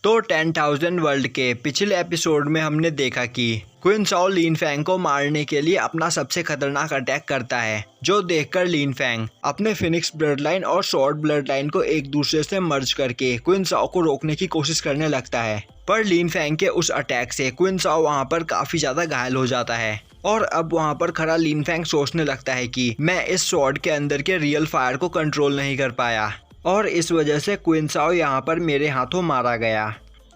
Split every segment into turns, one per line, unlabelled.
तो 10,000 वर्ल्ड के पिछले एपिसोड में हमने देखा कि क्वीन साओ लिन फैंग को मारने के लिए अपना सबसे खतरनाक अटैक करता है, जो देखकर लिन फैंग अपने फिनिक्स ब्लड लाइन और शॉर्ट ब्लड लाइन को एक दूसरे से मर्ज करके क्वीन साओ को रोकने की कोशिश करने लगता है। पर लिन फैंग के उस अटैक से क्वीन साओ वहाँ पर काफी ज्यादा घायल हो जाता है और अब वहाँ पर खड़ा लिन फैंग सोचने लगता है कि मैं इस स्वॉर्ड के अंदर के रियल फायर को कंट्रोल नहीं कर पाया और इस वजह से क्वीन साओ यहाँ पर मेरे हाथों मारा गया।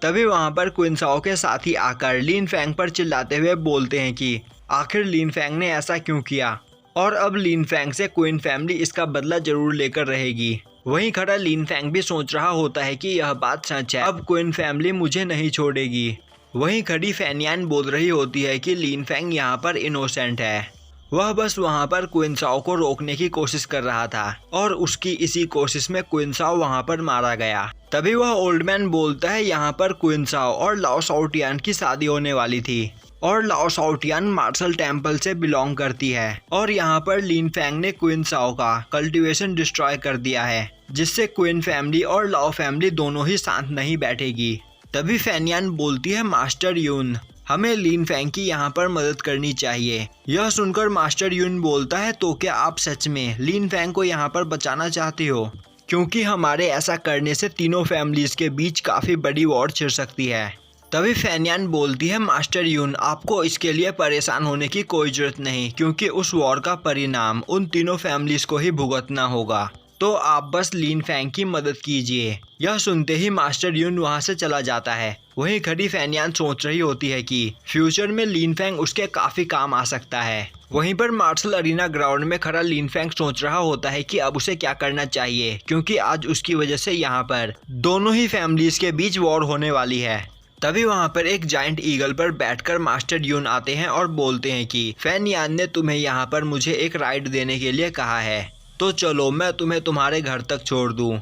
तभी वहाँ पर क्वीन साओ के साथी आकर लिन फैंग पर चिल्लाते हुए बोलते हैं कि आखिर लिन फैंग ने ऐसा क्यों किया और अब लिन फैंग से क्वीन फैमिली इसका बदला जरूर लेकर रहेगी। वहीं खड़ा लिन फैंग भी सोच रहा होता है कि यह बात सच है, अब क्वीन फैमिली मुझे नहीं छोड़ेगी। वहीं खड़ी फैनियान बोल रही होती है कि लिन फैंग यहाँ पर इनोसेंट है, वह बस वहाँ पर क्वीन साओ को रोकने की कोशिश कर रहा था और उसकी इसी कोशिश में क्वीन साओ वहाँ पर मारा गया। तभी वह ओल्ड मैन बोलता है यहाँ पर क्वीन साओ और लाओ शाओटियान की शादी होने वाली थी और लाओ शाओटियान मार्शल टेम्पल से बिलोंग करती है और यहाँ पर लिन फैंग ने क्वीन साओ का कल्टीवेशन डिस्ट्रॉय कर दिया है, जिससे क्वीन फैमिली और लाओ फैमिली दोनों ही शांत नहीं बैठेगी। तभी फैनियान बोलती है मास्टर यून, हमें लिन फैंग की यहाँ पर मदद करनी चाहिए। यह सुनकर मास्टर यून बोलता है तो क्या आप सच में लिन फैंग को यहाँ पर बचाना चाहते हो, क्योंकि हमारे ऐसा करने से तीनों फैमिलीज के बीच काफी बड़ी वॉर छिड़ सकती है। तभी फैनियान बोलती है मास्टर यून, आपको इसके लिए परेशान होने की कोई जरूरत नहीं, क्योंकि उस वॉर का परिणाम उन तीनों फैमिलीज को ही भुगतना होगा, तो आप बस लिन फैंग की मदद कीजिए। यह सुनते ही मास्टर यून वहां से चला जाता है। वहीं खड़ी फैनियान सोच रही होती है कि फ्यूचर में लिन फैंग उसके काफी काम आ सकता है। वहीं पर मार्शल अरीना ग्राउंड में खड़ा लिन फैंग सोच रहा होता है कि अब उसे क्या करना चाहिए, क्योंकि आज उसकी वजह से यहाँ पर दोनों ही फैमिलीज के बीच वॉर होने वाली है। तभी वहाँ पर एक जायंट ईगल पर बैठकर मास्टर यून आते हैं और बोलते हैं कि फैनियान ने तुम्हें यहाँ पर मुझे एक राइड देने के लिए कहा है, तो चलो मैं तुम्हें तुम्हारे घर तक छोड़ दूं।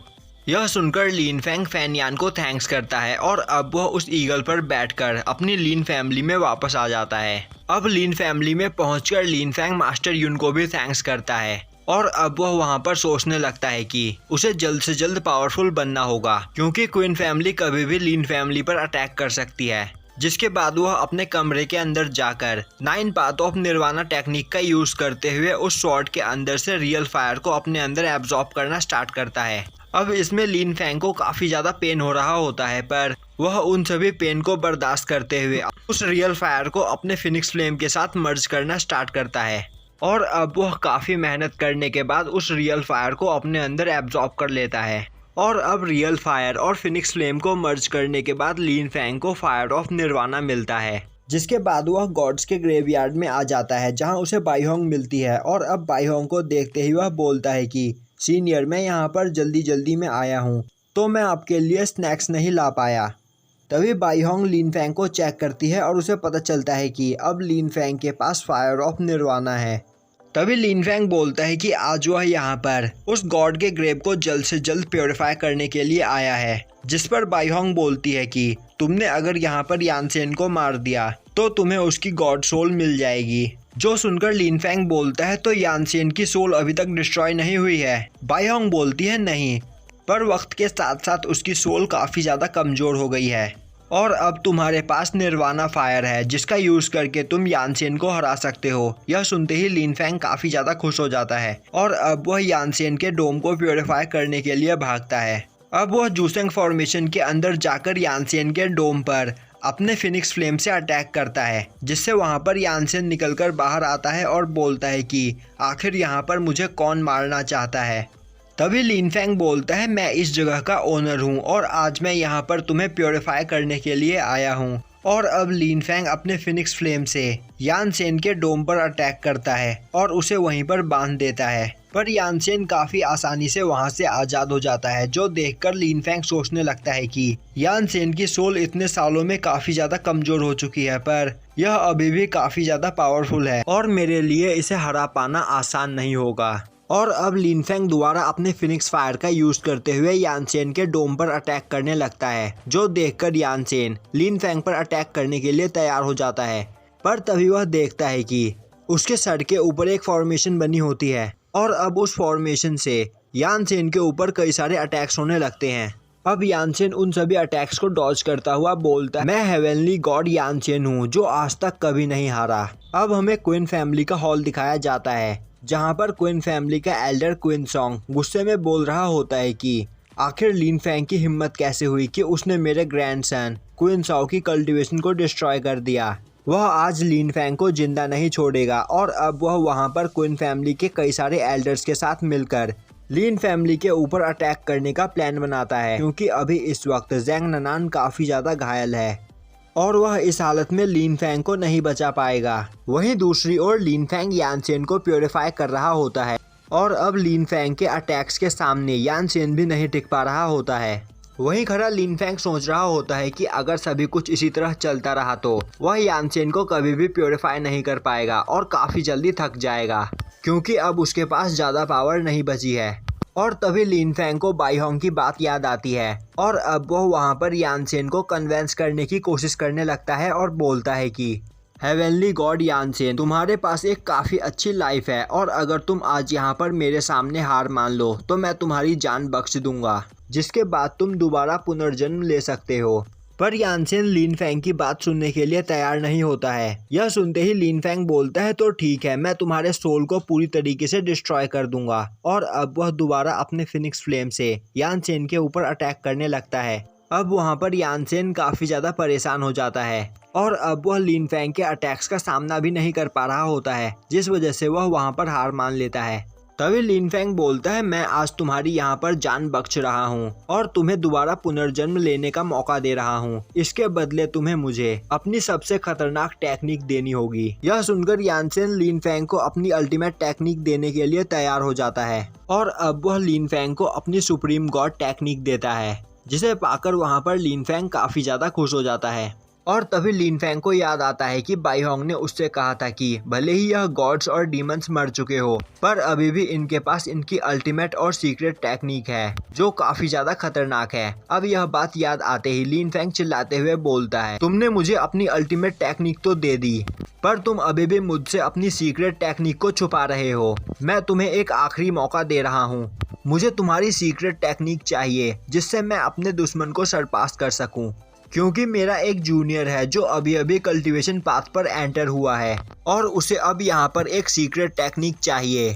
यह सुनकर लिन फैंग फैनियान को थैंक्स करता है और अब वह उस ईगल पर बैठकर अपनी लिन फैमिली में वापस आ जाता है। अब लिन फैमिली में पहुंचकर लिन फैंग मास्टर यून को भी थैंक्स करता है और अब वह वहां पर सोचने लगता है कि उसे जल्द से जल्द पावरफुल बनना होगा, क्योंकि क्वीन फैमिली कभी भी लिन फैमिली पर अटैक कर सकती है। जिसके बाद वह अपने कमरे के अंदर जाकर 9 पाथ ऑफ निर्वाणा टेक्निक का यूज करते हुए उस स्वॉर्ड के अंदर से रियल फायर को अपने अंदर एब्जॉर्ब करना स्टार्ट करता है। अब इसमें लिन फैंग को काफी ज्यादा पेन हो रहा होता है, पर वह उन सभी पेन को बर्दाश्त करते हुए उस रियल फायर को अपने फिनिक्स फ्लेम के साथ मर्ज करना स्टार्ट करता है और अब वह काफी मेहनत करने के बाद उस रियल फायर को अपने अंदर एब्जॉर्ब कर लेता है। और अब रियल फायर और फिनिक्स फ्लेम को मर्ज करने के बाद लिन फैंग को फायर ऑफ निर्वाणा मिलता है, जिसके बाद वह गॉड्स के ग्रेवयार्ड में आ जाता है, जहां उसे बाईहोंग मिलती है और अब बाईहोंग को देखते ही वह बोलता है कि सीनियर, मैं यहाँ पर जल्दी जल्दी में आया हूँ, तो मैं आपके लिए स्नैक्स नहीं ला पाया। तभी बाईहोंग लिन फैंग को चेक करती है और उसे पता चलता है कि अब लिन फैंग के पास फायर ऑफ निर्वाणा है। तभी लिन फैंग बोलता है कि आज वह यहाँ पर उस गॉड के ग्रेव को जल्द से जल्द प्योरीफाई करने के लिए आया है, जिस पर बाईहोंग बोलती है कि तुमने अगर यहाँ पर यानसेन को मार दिया तो तुम्हें उसकी गॉड सोल मिल जाएगी। जो सुनकर लिन फैंग बोलता है तो यानसेन की सोल अभी तक डिस्ट्रॉय नहीं हुई है। बाईहोंग बोलती है नहीं, पर वक्त के साथ साथ उसकी सोल काफी ज्यादा कमजोर हो गई है और अब तुम्हारे पास निर्वाणा फायर है, जिसका यूज करके तुम यानसेन को हरा सकते हो। यह सुनते ही लिन फैंग काफी ज्यादा खुश हो जाता है और अब वह यानसेन के डोम को प्योरीफाई करने के लिए भागता है। अब वह जूसेंग फॉर्मेशन के अंदर जाकर यानसेन के डोम पर अपने फिनिक्स फ्लेम से अटैक करता है, जिससे वहां पर यानसेन निकलकर बाहर आता है और बोलता है कि आखिर यहाँ पर मुझे कौन मारना चाहता है। तभी लिन फैंग बोलता है मैं इस जगह का ओनर हूँ और आज मैं यहाँ पर तुम्हें प्योरीफाई करने के लिए आया हूँ। और अब लिन फैंग अपने फिनिक्स फ्लेम से यानसेन के डोम पर अटैक करता है और उसे वहीं पर बांध देता है, पर यानसेन काफी आसानी से वहां से आजाद हो जाता है, जो देखकर लिन फैंग सोचने लगता है कि यानसेन की सोल इतने सालों में काफी ज्यादा कमजोर हो चुकी है, पर यह अभी भी काफी ज्यादा पावरफुल है और मेरे लिए इसे हरा पाना आसान नहीं होगा। और अब लिन फैंग दोबारा अपने फिनिक्स फायर का यूज करते हुए यानसेन के डोम पर अटैक करने लगता है, जो देखकर यानसेन लिन फैंग पर अटैक करने के लिए तैयार हो जाता है। पर तभी वह देखता है कि उसके सर के ऊपर एक फॉर्मेशन बनी होती है और अब उस फॉर्मेशन से यानसेन के ऊपर कई सारे अटैक्स होने लगते हैं। अब यानचेन उन सभी अटैक्स को डॉज करता हुआ बोलता है, मैं हेवनली गॉड यानचेन हूँ जो आज तक कभी नहीं हारा। अब हमें क्वीन फैमिली का हॉल दिखाया जाता है जहाँ पर क्वीन फैमिली का एल्डर क्वीन सॉन्ग गुस्से में बोल रहा होता है कि आखिर लिन फैंग की हिम्मत कैसे हुई कि उसने मेरे ग्रैंडसन क्वीन साओ की कल्टीवेशन को डिस्ट्रॉय कर दिया। वह आज लिन फैंग को जिंदा नहीं छोड़ेगा और अब वह वहां पर क्वीन फैमिली के कई सारे एल्डर्स के साथ मिलकर लिन फैमिली के ऊपर अटैक करने का प्लान बनाता है, क्योंकि अभी इस वक्त ज़ैंग ननान काफी ज्यादा घायल है और वह इस हालत में लिन फैंग को नहीं बचा पाएगा। वहीं दूसरी ओर लिन फैंग यानचेन को प्योरीफाई कर रहा होता है और अब लिन फैंग के अटैक्स के सामने यानचेन भी नहीं टिक पा रहा होता है। वहीं खड़ा लिन फैंग सोच रहा होता है कि अगर सभी कुछ इसी तरह चलता रहा तो वह यानचेन को कभी भी प्योरीफाई नहीं कर पाएगा और काफी जल्दी थक जाएगा, क्योंकि अब उसके पास ज्यादा पावर नहीं बची है। और तभी लिन फैंग को बाईहोंग की बात याद आती है और अब वह वहां पर यानचेन को कन्वेंस करने की कोशिश करने लगता है और बोलता है कि हेवनली गॉड यानचेन, तुम्हारे पास एक काफी अच्छी लाइफ है और अगर तुम आज यहाँ पर मेरे सामने हार मान लो तो मैं तुम्हारी जान बख्श दूंगा, जिसके बाद तुम दोबारा पुनर्जन्म ले सकते हो। पर यानचेन लिन फैंग की बात सुनने के लिए तैयार नहीं होता है। यह सुनते ही लिन फैंग बोलता है, तो ठीक है, मैं तुम्हारे सोल को पूरी तरीके से डिस्ट्रॉय कर दूंगा। और अब वह दोबारा अपने फिनिक्स फ्लेम से यानचेन के ऊपर अटैक करने लगता है। अब वहां पर यानचेन काफी ज्यादा परेशान हो जाता है और अब वह लिन फैंग के अटैक्स का सामना भी नहीं कर पा रहा होता है, जिस वजह से वह वहां पर हार मान लेता है। तभी लिन फैंग बोलता है, मैं आज तुम्हारी यहाँ पर जान बख्श रहा हूँ और तुम्हें दोबारा पुनर्जन्म लेने का मौका दे रहा हूँ। इसके बदले तुम्हें मुझे अपनी सबसे खतरनाक टेक्निक देनी होगी। यह सुनकर यानचेन लिन फैंग को अपनी अल्टीमेट टेक्निक देने के लिए तैयार हो जाता है और अब वह लिन फैंग को अपनी सुप्रीम गॉड टेक्निक देता है, जिसे पाकर वहाँ पर लिन फैंग काफी ज्यादा खुश हो जाता है। और तभी लिन फैंग को याद आता है कि बाईहोंग ने उससे कहा था कि भले ही यह गॉड्स और डीमंस मर चुके हो, पर अभी भी इनके पास इनकी अल्टीमेट और सीक्रेट टेक्निक है जो काफी ज्यादा खतरनाक है। अब यह बात याद आते ही लिन फैंग चिल्लाते हुए बोलता है, तुमने मुझे अपनी अल्टीमेट टेक्निक तो दे दी, पर तुम अभी भी मुझसे अपनी सीक्रेट टेक्निक को छुपा रहे हो। मैं तुम्हें एक आखिरी मौका दे रहा हूँ, मुझे तुम्हारी सीक्रेट टेक्निक चाहिए जिससे मैं अपने दुश्मन को सरपास कर सकूं, क्योंकि मेरा एक जूनियर है जो अभी अभी कल्टीवेशन पाथ पर एंटर हुआ है और उसे अब यहाँ पर एक सीक्रेट टेक्निक चाहिए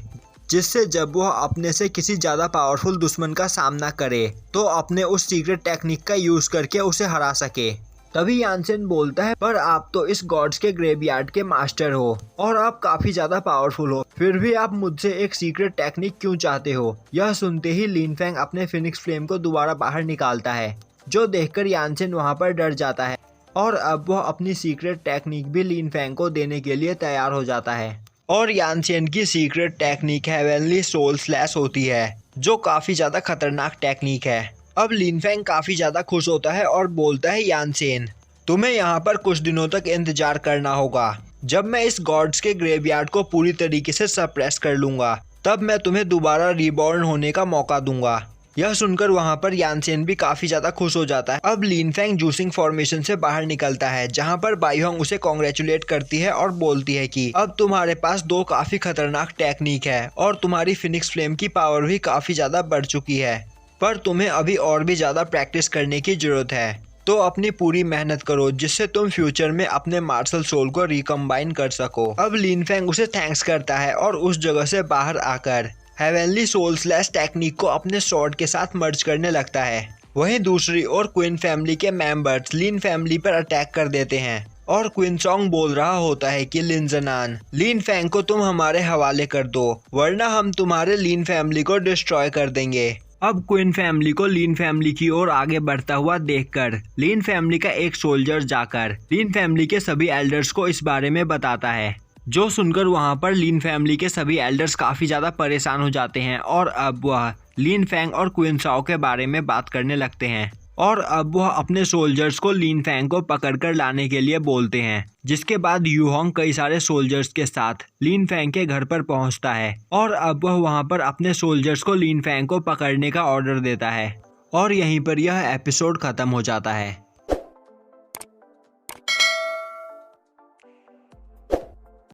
जिससे जब वह अपने से किसी ज्यादा पावरफुल दुश्मन का सामना करे तो अपने उस सीक्रेट टेक्निक का यूज करके उसे हरा सके। तभी यानचेन बोलता है, पर आप तो इस गॉड्स के ग्रेवयार्ड के मास्टर हो और आप काफी ज्यादा पावरफुल हो, फिर भी आप मुझसे एक सीक्रेट टेक्निक क्यों चाहते हो। यह सुनते ही लिन फैंग अपने फिनिक्स फ्लेम को दोबारा बाहर निकालता है, जो देखकर यानचेन वहां पर डर जाता है और अब वह अपनी सीक्रेट टेक्निक भी लिन फैंग को देने के लिए तैयार हो जाता है। और यानचेन की secret technique heavenly soul slash होती है, जो काफी ज्यादा खतरनाक टेक्निक है। अब लिन फैंग काफी ज्यादा खुश होता है और बोलता है, यानचेन, तुम्हें यहाँ पर कुछ दिनों तक इंतजार करना होगा। जब मैं इस गॉड्स के ग्रेवयार्ड को पूरी तरीके से सप्रेस कर लूंगा तब मैं तुम्हें दोबारा रिबॉर्न होने का मौका दूंगा। यह सुनकर वहां पर यानचेन भी काफी ज्यादा खुश हो जाता है। अब लिन फैंग जूसिंग फॉर्मेशन से बाहर निकलता है, जहां पर बाईहोंग उसे कॉन्ग्रेचुलेट करती है और बोलती है कि अब तुम्हारे पास दो काफी खतरनाक टेक्निक है और तुम्हारी फिनिक्स फ्लेम की पावर भी काफी ज्यादा बढ़ चुकी है, पर तुम्हें अभी और भी ज्यादा प्रैक्टिस करने की जरूरत है। तो अपनी पूरी मेहनत करो जिससे तुम फ्यूचर में अपने मार्शल सोल को रिकम्बाइन कर सको। अब लिन फैंग उसे थैंक्स करता है और उस जगह से बाहर आकर हेवनली सोल स्लैश टेक्निक को अपने स्वॉर्ड के साथ मर्ज करने लगता है। वहीं दूसरी ओर क्वीन फैमिली के मेंबर्स लिन फैमिली पर अटैक कर देते हैं और क्वीन सॉन्ग बोल रहा होता है कि लिन जनान, लिन फैंग को तुम हमारे हवाले कर दो, वरना हम तुम्हारे लिन फैमिली को डिस्ट्रॉय कर देंगे। अब क्वीन फैमिली को लिन फैमिली की ओर आगे बढ़ता हुआ देखकर लिन फैमिली का एक सोल्जर जाकर लिन फैमिली के सभी एल्डर्स को इस बारे में बताता है, जो सुनकर वहां पर लिन फैमिली के सभी एल्डर्स काफी ज्यादा परेशान हो जाते हैं और अब वह लिन फैंग और क्वीन साओ के बारे में बात करने लगते हैं। और अब वह अपने सोल्जर्स को लिन फैंग को पकड़कर लाने के लिए बोलते हैं, जिसके बाद यूहोंग कई सारे सोल्जर्स के साथ लिन फैंग के घर पर पहुंचता है और अब वह वहां पर अपने सोल्जर्स को लिन फैंग को पकड़ने का ऑर्डर देता है। और यहीं पर यह एपिसोड खत्म हो जाता है।